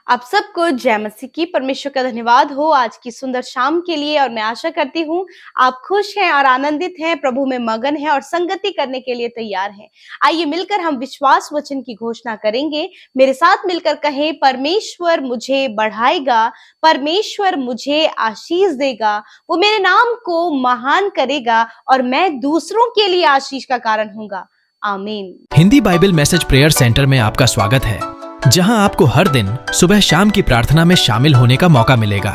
आप सबको जय मसीह की। परमेश्वर का धन्यवाद हो आज की सुंदर शाम के लिए। और मैं आशा करती हूँ आप खुश हैं और आनंदित हैं, प्रभु में मगन हैं और संगति करने के लिए तैयार हैं। आइए मिलकर हम विश्वास वचन की घोषणा करेंगे। मेरे साथ मिलकर कहें, परमेश्वर मुझे बढ़ाएगा, परमेश्वर मुझे आशीष देगा, वो मेरे नाम को महान करेगा और मैं दूसरों के लिए आशीष का कारण होऊंगा। आमीन। Hindi Bible message prayer centre में आपका स्वागत है, जहां आपको हर दिन सुबह शाम की प्रार्थना में शामिल होने का मौका मिलेगा।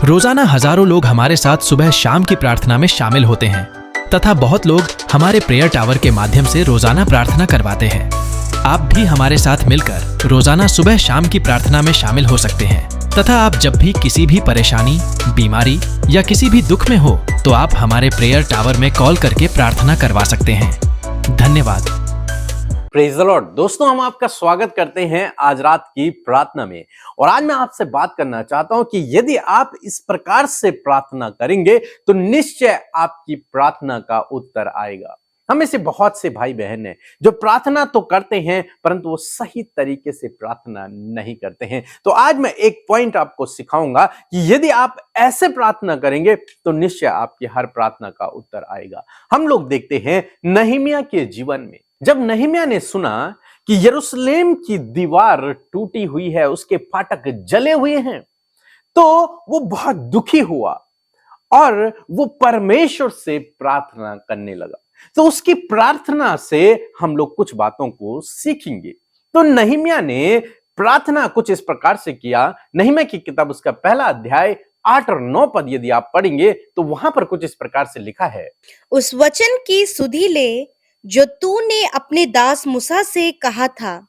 रोजाना हजारों लोग हमारे साथ सुबह शाम की प्रार्थना में शामिल होते हैं तथा बहुत लोग हमारे प्रेयर टावर के माध्यम से रोजाना प्रार्थना करवाते हैं। आप भी हमारे साथ मिलकर रोजाना सुबह शाम की प्रार्थना में शामिल हो सकते हैं तथा आप जब भी किसी भी परेशानी, बीमारी या किसी भी दुख में हो तो आप हमारे प्रेयर टावर में कॉल करके प्रार्थना करवा सकते हैं। धन्यवाद। Praise the Lord. दोस्तों, हम आपका स्वागत करते हैं आज रात की प्रार्थना में। और आज मैं आपसे बात करना चाहता हूं कि यदि आप इस प्रकार से प्रार्थना करेंगे तो निश्चय आपकी प्रार्थना का उत्तर आएगा। हम में से बहुत से भाई बहन हैं जो प्रार्थना तो करते हैं परंतु वो सही तरीके से प्रार्थना नहीं करते हैं। तो आज मैं एक पॉइंट आपको सिखाऊंगा कि यदि आप ऐसे प्रार्थना करेंगे तो निश्चय आपकी हर प्रार्थना का उत्तर आएगा। हम लोग देखते हैं नहम्याह के जीवन में, जब नहम्याह ने सुना कि यरूशलेम की दीवार टूटी हुई है, उसके फाटक जले हुए हैं, तो वो बहुत दुखी हुआ और वो परमेश्वर से प्रार्थना करने लगा। तो उसकी प्रार्थना से हम लोग कुछ बातों को सीखेंगे। तो नहम्याह ने प्रार्थना कुछ इस प्रकार से किया। नहम्याह की किताब उसका पहला अध्याय 8 और 9 पद यदि आप पढ़ेंगे तो वहां पर कुछ इस प्रकार से लिखा है, उस वचन की सुधि ले जो तूने अपने दास मूसा से कहा था,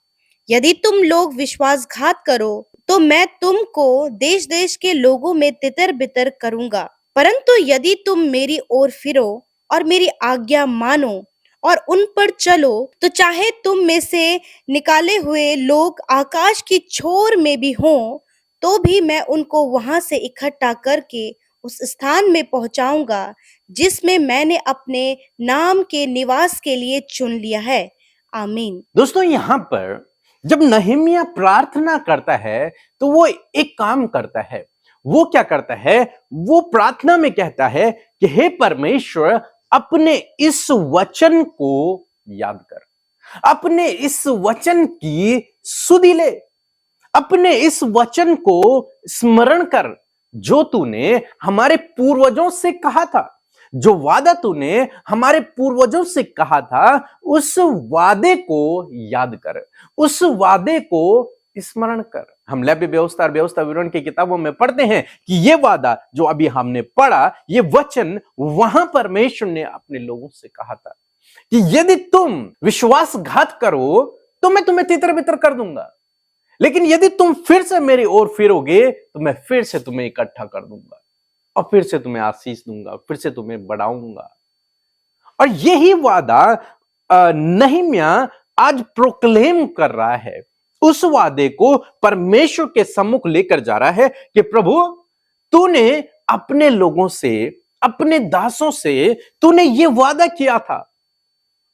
यदि तुम लोग विश्वासघात करो तो मैं तुमको देश देश के लोगों में तितर बितर करूंगा। परंतु यदि तुम मेरी ओर फिरो और मेरी आज्ञा मानो और उन पर चलो, तो चाहे तुम में से निकाले हुए लोग आकाश की छोर में भी हों, तो भी मैं उनको वहां से इकट्ठा करके उस स्थान में पहुंचाऊंगा जिसमें मैंने अपने नाम के निवास के लिए चुन लिया है। आमीन। दोस्तों, यहां पर जब नहम्याह प्रार्थना करता है तो वो एक काम करता है। वो क्या करता है? वो प्रार्थना में कहता है कि हे परमेश्वर, अपने इस वचन को याद कर, अपने इस वचन की सुधि ले, अपने इस वचन को स्मरण कर जो तूने हमारे पूर्वजों से कहा था, जो वादा तूने हमारे पूर्वजों से कहा था, उस वादे को याद कर, उस वादे को स्मरण कर। हम लेवी व्यवस्था और व्यवस्था विवरण की किताबों में पढ़ते हैं कि ये वादा जो अभी हमने पढ़ा, ये वचन वहां परमेश्वर ने अपने लोगों से कहा था कि यदि तुम विश्वासघात करो तो मैं तुम्हें तितर बितर कर दूंगा, लेकिन यदि तुम फिर से मेरी ओर फिरोगे तो मैं फिर से तुम्हें इकट्ठा कर दूंगा और फिर से तुम्हें आशीष दूंगा, फिर से तुम्हें बढ़ाऊंगा। और यही वादा नहम्याह आज प्रोक्लेम कर रहा है। उस वादे को परमेश्वर के सम्मुख लेकर जा रहा है कि प्रभु, तूने अपने लोगों से, अपने दासों से तूने ये वादा किया था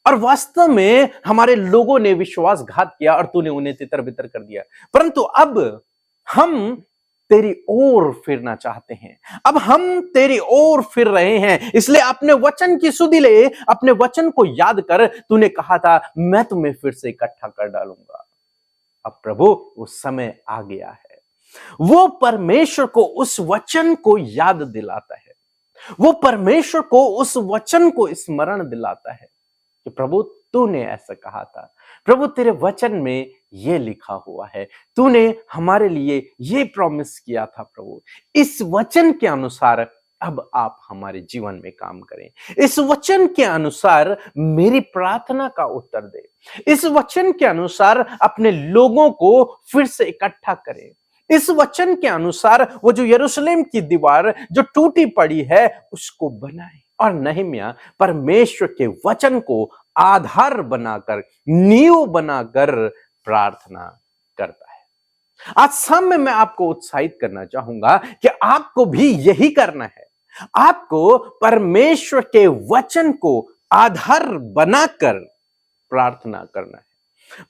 और वास्तव में हमारे लोगों ने विश्वासघात किया और तूने उन्हें तितर बितर कर दिया। परंतु अब हम तेरी ओर फिरना चाहते हैं, अब हम तेरी ओर फिर रहे हैं, इसलिए अपने वचन की सुधि ले, अपने वचन को याद कर। तूने कहा था मैं तुम्हें फिर से इकट्ठा कर डालूंगा। अब प्रभु, वो समय आ गया है। वो परमेश्वर को उस वचन को याद दिलाता है, वो परमेश्वर को उस वचन को स्मरण दिलाता है कि प्रभु, तूने ऐसा कहा था, प्रभु तेरे वचन में ये लिखा हुआ है, तूने हमारे लिए ये प्रॉमिस किया था। प्रभु, इस वचन के अनुसार अब आप हमारे जीवन में काम करें, इस वचन के अनुसार मेरी प्रार्थना का उत्तर दे, इस वचन के अनुसार अपने लोगों को फिर से इकट्ठा करें, इस वचन के अनुसार वो जो यरूशलेम की दीवार जो टूटी पड़ी है उसको बनाए। और नहम्याह परमेश्वर के वचन को आधार बनाकर, नींव बनाकर प्रार्थना करता है। आज शाम में मैं आपको उत्साहित करना चाहूंगा कि आपको भी यही करना है। आपको परमेश्वर के वचन को आधार बनाकर प्रार्थना करना है,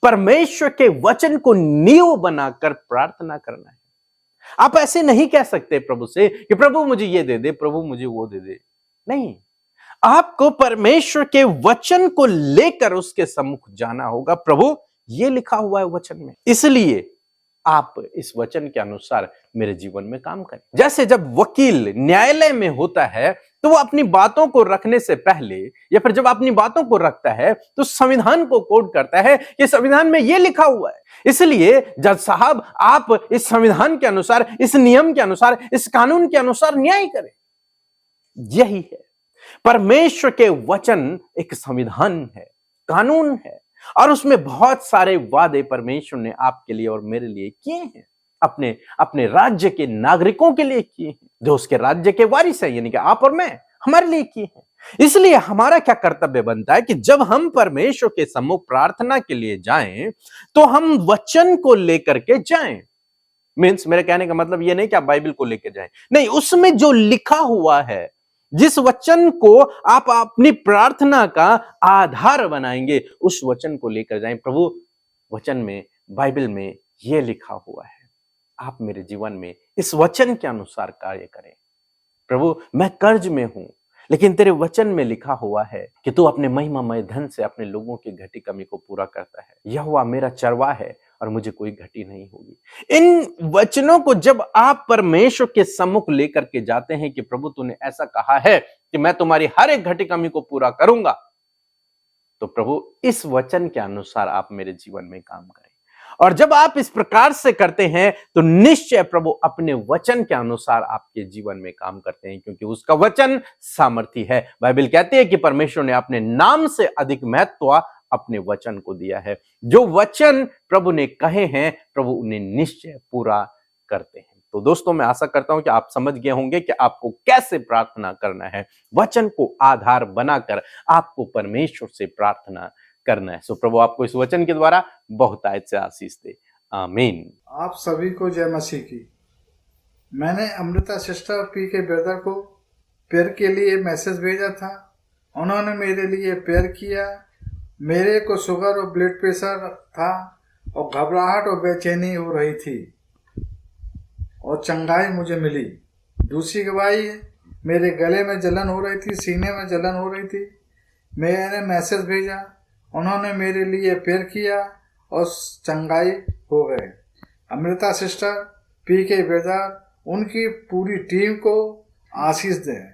परमेश्वर के वचन को नींव बनाकर प्रार्थना करना है। आप ऐसे नहीं कह सकते प्रभु से कि प्रभु मुझे ये दे दे, प्रभु मुझे वो दे दे। नहीं, आपको परमेश्वर के वचन को लेकर उसके सम्मुख जाना होगा। प्रभु ये लिखा हुआ है वचन में, इसलिए आप इस वचन के अनुसार मेरे जीवन में काम करें। जैसे जब वकील न्यायालय में होता है तो वो अपनी बातों को रखने से पहले या फिर जब अपनी बातों को रखता है तो संविधान को कोट करता है कि संविधान में ये लिखा हुआ है। इसलिए जज साहब, आप इस संविधान के अनुसार, इस नियम के अनुसार, इस कानून के अनुसार न्याय करें। यही है, परमेश्वर के वचन एक संविधान है, कानून है, और उसमें बहुत सारे वादे परमेश्वर ने आपके लिए और मेरे लिए किए हैं, अपने अपने राज्य के नागरिकों के लिए किए हैं, जो उसके राज्य के वारिस हैं, यानी कि आप और मैं, हमारे लिए किए हैं। इसलिए हमारा क्या कर्तव्य बनता है कि जब हम परमेश्वर के सम्मुख प्रार्थना के लिए जाएं तो हम वचन को लेकर के जाएं। मीन्स, मेरे कहने का मतलब ये नहीं कि आप बाइबल को लेकर जाएं, नहीं, उसमें जो लिखा हुआ है, जिस वचन को आप अपनी प्रार्थना का आधार बनाएंगे, उस वचन को लेकर जाएं। प्रभु, वचन में, बाइबल में यह लिखा हुआ है, आप मेरे जीवन में इस वचन के अनुसार कार्य करें। प्रभु, मैं कर्ज में हूं, लेकिन तेरे वचन में लिखा हुआ है कि तू अपने महिमामय धन से अपने लोगों की घटी कमी को पूरा करता है। यहोवा मेरा चरवाहा है और मुझे कोई घटी नहीं होगी। इन वचनों को जब आप परमेश्वर के सम्मुख लेकर के जाते हैं कि प्रभु तूने ऐसा कहा है कि मैं तुम्हारी हर एक घटी कमी को पूरा करूंगा, तो प्रभु इस वचन के अनुसार आप मेरे जीवन में काम करें। और जब आप इस प्रकार से करते हैं तो निश्चय प्रभु अपने वचन के अनुसार आपके जीवन में काम करते हैं, क्योंकि उसका वचन सामर्थी है। बाइबल कहती है कि परमेश्वर ने अपने नाम से अधिक महत्व अपने वचन को दिया है। जो वचन प्रभु ने कहे हैं, प्रभु उन्हें निश्चय पूरा करते हैं। तो दोस्तों, मैं आशा करता हूं कि आप समझ गए होंगे कि आपको कैसे प्रार्थना करना है। वचन को आधार बनाकर आपको परमेश्वर से प्रार्थना करना है। सो प्रभु आपको इस वचन के द्वारा बहुतायत से आशीष दे। आमीन। आप सभी को जय मसीह की। मैंने अमृता सिस्टर पी के ब्रदर को प्रेयर के लिए मैसेज भेजा था, उन्होंने मेरे लिए प्रेयर किया। मेरे को शुगर और ब्लड प्रेशर था और घबराहट और बेचैनी हो रही थी और चंगाई मुझे मिली। दूसरी गवाही, मेरे गले में जलन हो रही थी, सीने में जलन हो रही थी। मैंने मैसेज भेजा, उन्होंने मेरे लिए प्रेयर किया और चंगाई हो गए। अमृता सिस्टर, पी के ब्रदर, उनकी पूरी टीम को आशीष दें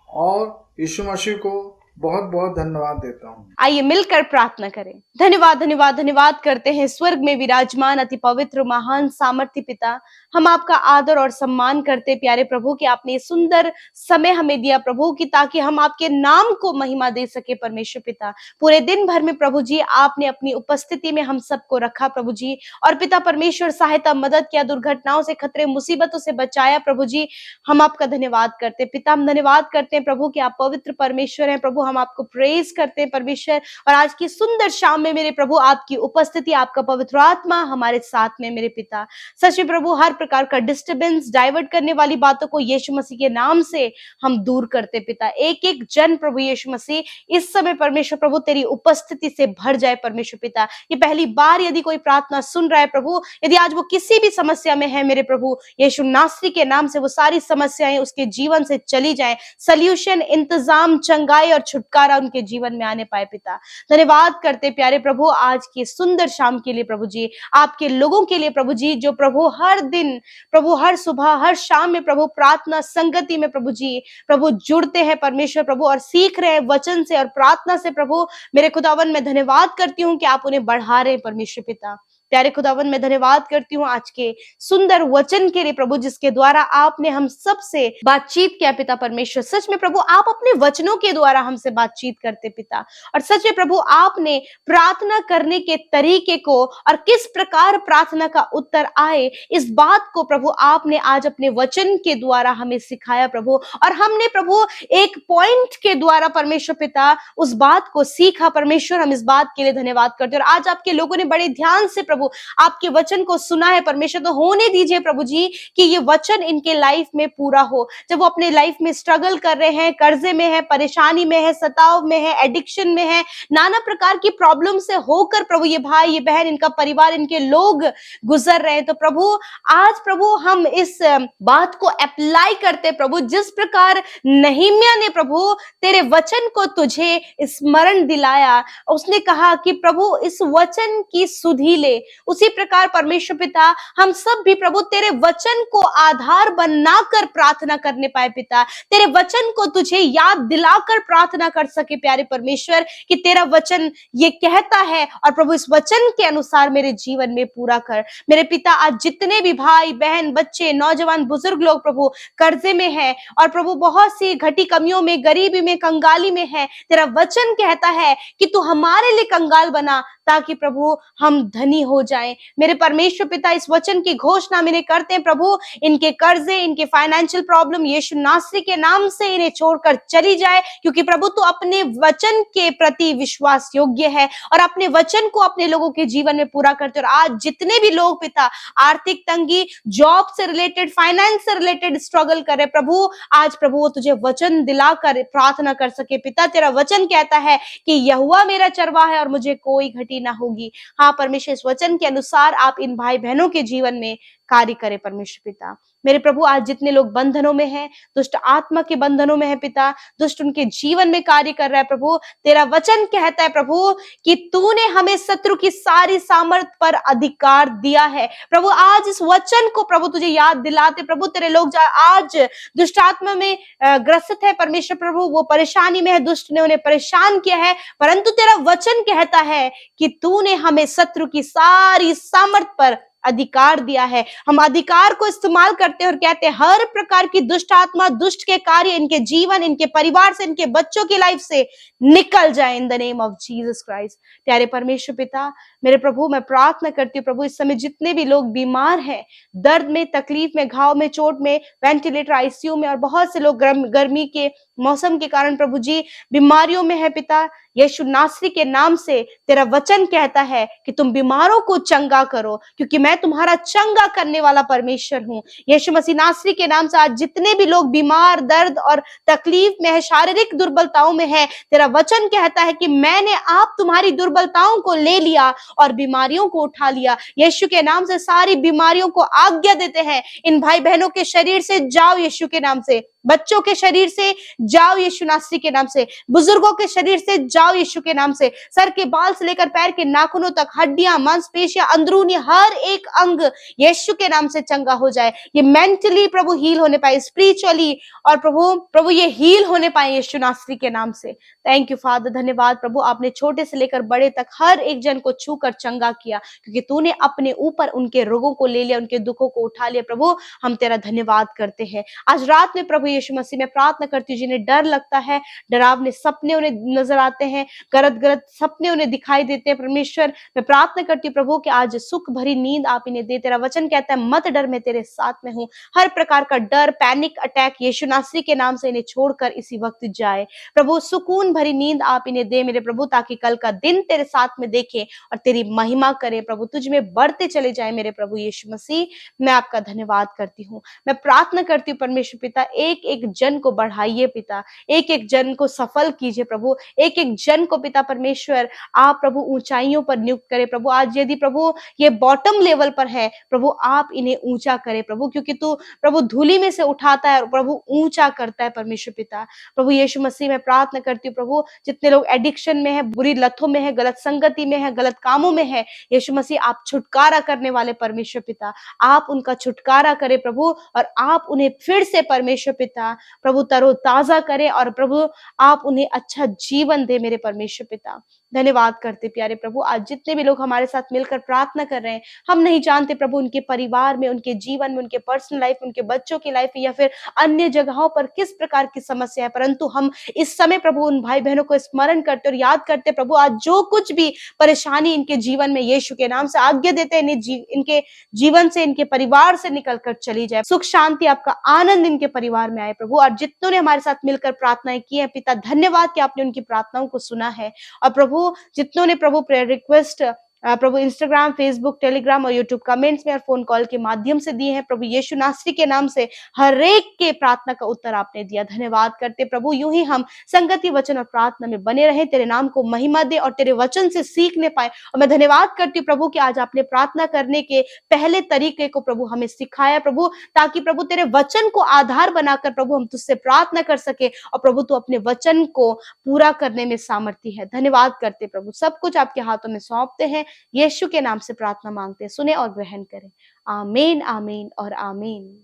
और यीशु मसीह को बहुत बहुत धन्यवाद देता हूँ। आइए मिलकर प्रार्थना करें। धन्यवाद धन्यवाद धन्यवाद करते हैं स्वर्ग में विराजमान अति पवित्र महान सामर्थ्य पिता। हम आपका आदर और सम्मान करते प्यारे प्रभु कि आपने सुंदर समय हमें दिया प्रभु कि ताकि हम आपके नाम को महिमा दे सके। परमेश्वर पिता, पूरे दिन भर में प्रभु जी आपने अपनी उपस्थिति में हम सबको रखा प्रभु जी, और पिता परमेश्वर सहायता, मदद किया, दुर्घटनाओं से, खतरे, मुसीबतों से बचाया प्रभु जी। हम आपका धन्यवाद करते पिता। हम धन्यवाद करते हैं प्रभु कि आप पवित्र परमेश्वर हैं प्रभु। हम आपको प्रेज करते हैं परमेश्वर। और आज की सुंदर शाम में मेरे प्रभु आपकी उपस्थिति, आपका पवित्र आत्मा हमारे साथ में मेरे पिता। सच में प्रभु, हर प्रकार का डिस्टर्बेंस, डाइवर्ट करने वाली बातों को यीशु मसीह के नाम से हम दूर करते पिता। एक एक जन प्रभु यीशु मसीह इस समय परमेश्वर प्रभु तेरी उपस्थिति से भर जाए परमेश्वर पिता। ये पहली बार यदि कोई प्रार्थना सुन रहा है प्रभु, यदि आज वो किसी भी समस्या में है मेरे प्रभु, यीशु नासरी के नाम से वो सारी समस्याएं उसके जीवन से चली जाएं। सल्यूशन, इंतजाम, चंगाई और छुटकारा उनके जीवन में आने पाए पिता। धन्यवाद करते प्यारे प्रभु आज की सुंदर शाम के लिए प्रभु जी, आपके लोगों के लिए प्रभु जी, जो प्रभु हर दिन प्रभु, हर सुबह, हर शाम में प्रभु प्रार्थना संगति में प्रभु जी प्रभु जुड़ते हैं परमेश्वर प्रभु और सीख रहे हैं वचन से और प्रार्थना से प्रभु। मेरे खुदावन मैं धन्यवाद करती हूँ कि आप उन्हें बढ़ा रहे हैं परमेश्वर पिता। प्यारे खुदावन मैं धन्यवाद करती हूँ आज के सुंदर वचन के लिए प्रभु, जिसके द्वारा आपने हम सब से बातचीत किया पिता परमेश्वर। सच में प्रभु, आप अपने वचनों के द्वारा हमसे बातचीत करते पिता। और सच में प्रभु, आपने प्रार्थना करने के तरीके को और किस प्रकार प्रार्थना का उत्तर आए, इस बात को प्रभु आपने आज अपने वचन के द्वारा हमें सिखाया प्रभु। और हमने प्रभु एक पॉइंट के द्वारा परमेश्वर पिता उस बात को सीखा परमेश्वर। हम इस बात के लिए धन्यवाद करते हैं। और आज आपके लोगों ने बड़े ध्यान से प्रभु प्रभु आपके वचन को सुना है परमेश्वर, तो होने दीजिए प्रभु जी कि ये वचन इनके लाइफ में पूरा हो। जब वो अपने लाइफ में स्ट्रगल कर रहे हैं, कर्जे में है, परेशानी में है, सताव में है, एडिक्शन में है, नाना प्रकार की प्रॉब्लम से होकर प्रभु ये भाई, ये बहन, इनका परिवार, इनके लोग गुजर रहे हैं, तो प्रभु आज प्रभु हम इस बात को अप्लाई करते प्रभु, जिस प्रकार नहीमिया ने प्रभु तेरे वचन को तुझे स्मरण दिलाया, उसने कहा कि प्रभु इस वचन की सुधि ले, उसी प्रकार परमेश्वर पिता हम सब भी प्रभु तेरे वचन को आधार बनाकर प्रार्थना करने पाए पिता, तेरे वचन को तुझे याद दिलाकर प्रार्थना कर सके प्यारे परमेश्वर, कि तेरा वचन ये कहता है और प्रभु इस वचन के अनुसार मेरे जीवन में पूरा कर। मेरे पिता आज जितने भी भाई बहन, बच्चे, नौजवान, बुजुर्ग लोग प्रभु कर्जे में है और प्रभु बहुत सी घटी कमियों में, गरीबी में, कंगाली में है, तेरा वचन कहता है कि तू हमारे लिए कंगाल बना ताकि प्रभु हम धनी हो जाएं। मेरे परमेश्वर पिता इस वचन की घोषणा मेरे करते हैं प्रभु, इनके कर्जे, इनके फाइनेंशियल प्रॉब्लम यीशु नासरी के नाम से इन्हें छोड़कर चली जाए, क्योंकि प्रभु तू अपने वचन के प्रति विश्वास योग्य है और अपने वचन को अपने लोगों के जीवन में पूरा करते। और आज जितने भी लोग पिता आर्थिक तंगी, जॉब से रिलेटेड, फाइनेंस से रिलेटेड स्ट्रगल कर रहे प्रभु, आज प्रभु वो तुझे वचन दिलाकर प्रार्थना कर सके पिता। तेरा वचन कहता है कि यहोवा मेरा चरवाहा है और मुझे कोई घटी ना होगी। हाँ परमेश्वर, इस वचन के अनुसार आप इन भाई बहनों के जीवन में कार्य करे परमेश्वर पिता। मेरे प्रभु आज जितने लोग बंधनों में हैं, दुष्ट आत्मा के बंधनों में है पिता, दुष्ट उनके जीवन में कार्य कर रहा है प्रभु, तेरा वचन कहता है प्रभु कि तूने हमें शत्रु की सारी सामर्थ पर अधिकार दिया है। प्रभु आज इस वचन को प्रभु तुझे याद दिलाते प्रभु, तेरे लोग आज दुष्ट आत्मा में ग्रसित है परमेश्वर प्रभु, वो परेशानी में है, दुष्ट ने उन्हें परेशान किया है, परंतु तेरा वचन कहता है कि तूने हमें शत्रु की सारी सामर्थ पर अधिकार दिया है। हम अधिकार को इस्तेमाल करते हैं और कहते हैं हर प्रकार की दुष्ट आत्मा, दुष्ट के कार्य इनके जीवन, इनके परिवार से, इनके बच्चों की लाइफ से निकल जाए in the name of Jesus Christ. प्यारे परमेश्वर पिता, मेरे प्रभु मैं प्रार्थना करती हूँ प्रभु, इस समय जितने भी लोग बीमार हैं, दर्द में, तकलीफ में, घाव में, चोट में, वेंटिलेटर, आईसीयू में, और बहुत से लोग गर्मी के मौसम के कारण प्रभु जी बीमारियों में है पिता, यीशु नासरी के नाम से तेरा वचन कहता है कि तुम बीमारों को चंगा करो, क्योंकि मैं तुम्हारा चंगा करने वाला परमेश्वर हूँ। यीशु मसीह नासरी के नाम से आज जितने भी लोग बीमार, दर्द और तकलीफ में है, शारीरिक दुर्बलताओं में है, तेरा वचन कहता है कि मैंने आप तुम्हारी दुर्बलताओं को ले लिया और बीमारियों को उठा लिया। यीशु के नाम से सारी बीमारियों को आज्ञा देते हैं, इन भाई बहनों के शरीर से जाओ यीशु के नाम से, बच्चों के शरीर से जाओ यीशु नासरी के नाम से, बुजुर्गों के शरीर से जाओ यीशु के नाम से, सर के बाल से लेकर पैर के नाखूनों तक, हड्डियां, मांसपेशियां, अंदरूनी हर एक अंग यीशु के नाम से चंगा हो जाए। ये मेंटली प्रभु हील होने पाए, स्पिरिचुअली, और प्रभु ये हील होने पाए यीशु नासरी के नाम से। थैंक यू फादर, धन्यवाद प्रभु, आपने छोटे से लेकर बड़े तक हर एक जन को छू कर चंगा किया, क्योंकि तूने अपने ऊपर उनके रोगों को ले लिया, उनके दुखों को उठा लिया। प्रभु हम तेरा धन्यवाद करते हैं। आज रात में प्रभु यीशु मसीह में प्रार्थना करती हूँ, जिन्हें डर लगता है, डरावने सपने उन्हें नजर आते हैं, गलत गलत सपने उन्हें दिखाई देते हैं, परमेश्वर मैं प्रार्थना करती हूँ प्रभु कि आज सुख भरी नींद आप इन्हें दे। तेरा वचन कहता है मत डर, मैं तेरे साथ में हूँ। हर प्रकार का डर, पैनिक अटैक यीशु नासरी के नाम से इन्हें छोड़कर इसी वक्त जाए। प्रभु सुकून भरी नींद आप इन्हें दे मेरे प्रभु, ताकि कल का दिन तेरे साथ में देखे और तेरी महिमा करे प्रभु, तुझ में बढ़ते चले जाए मेरे प्रभु यीशु मसीह। मैं आपका धन्यवाद करती हूँ। मैं प्रार्थना करती हूँ परमेश्वर पिता, एक एक जन को बढ़ाइए पिता, एक एक जन को सफल कीजिए प्रभु, एक एक जन को पिता परमेश्वर आप प्रभु ऊंचाइयों पर नियुक्त करे प्रभु। आज यदि प्रभु ये बॉटम लेवल पर है प्रभु, आप इन्हें ऊंचा करे प्रभु, क्योंकि तू प्रभु धूली में से उठाता है और प्रभु ऊंचा करता है परमेश्वर पिता। प्रभु यीशु मसीह में प्रार्थना करती हूँ प्रभु, जितने लोग एडिक्शन में है, बुरी लतों में है, गलत संगति में है, गलत कामों में है, यीशु मसीह आप छुटकारा करने वाले परमेश्वर पिता, आप उनका छुटकारा करे प्रभु, और आप उन्हें फिर से परमेश्वर पिता प्रभु तरोताजा करे, और प्रभु आप उन्हें अच्छा जीवन दे मेरे परमेश्वर पिता। धन्यवाद करते प्यारे प्रभु, आज जितने भी लोग हमारे साथ मिलकर प्रार्थना कर रहे हैं, हम नहीं जानते प्रभु उनके परिवार में, उनके जीवन में, उनके पर्सनल लाइफ में, उनके बच्चों की लाइफ में, या फिर अन्य जगहों पर किस प्रकार की समस्या है, परंतु हम इस समय प्रभु उन भाई बहनों को स्मरण करते और याद करते प्रभु, आज जो कुछ भी परेशानी इनके जीवन में यीशु के नाम से आज्ञा देते हैं, इनके जीवन से, इनके परिवार से निकल कर चली जाए। सुख शांति, आपका आनंद इनके परिवार में आए प्रभु। और जितनों ने हमारे साथ मिलकर प्रार्थनाएं की है पिता, धन्यवाद कि आपने उनकी प्रार्थनाओं को सुना है। और प्रभु जितनों ने प्रभु प्रेयर रिक्वेस्ट प्रभु इंस्टाग्राम, फेसबुक, टेलीग्राम और यूट्यूब कमेंट्स में और फोन कॉल के माध्यम से दिए हैं। प्रभु यीशु नासरी के नाम से हर एक के प्रार्थना का उत्तर आपने दिया, धन्यवाद करते प्रभु। यूं ही हम संगति, वचन और प्रार्थना में बने रहें, तेरे नाम को महिमा दे और तेरे वचन से सीखने पाए। और मैं धन्यवाद करती हूँ प्रभु कि आज आपने प्रार्थना करने के पहले तरीके को प्रभु हमें सिखाया प्रभु, ताकि प्रभु तेरे वचन को आधार बनाकर प्रभु हम तुझसे प्रार्थना कर सके और प्रभु तू अपने वचन को पूरा करने में सामर्थ्य है। धन्यवाद करते प्रभु, सब कुछ आपके हाथों में सौंपते हैं, यीशु के नाम से प्रार्थना मांगते हैं, सुने और ग्रहण करें। आमीन, आमीन और आमीन।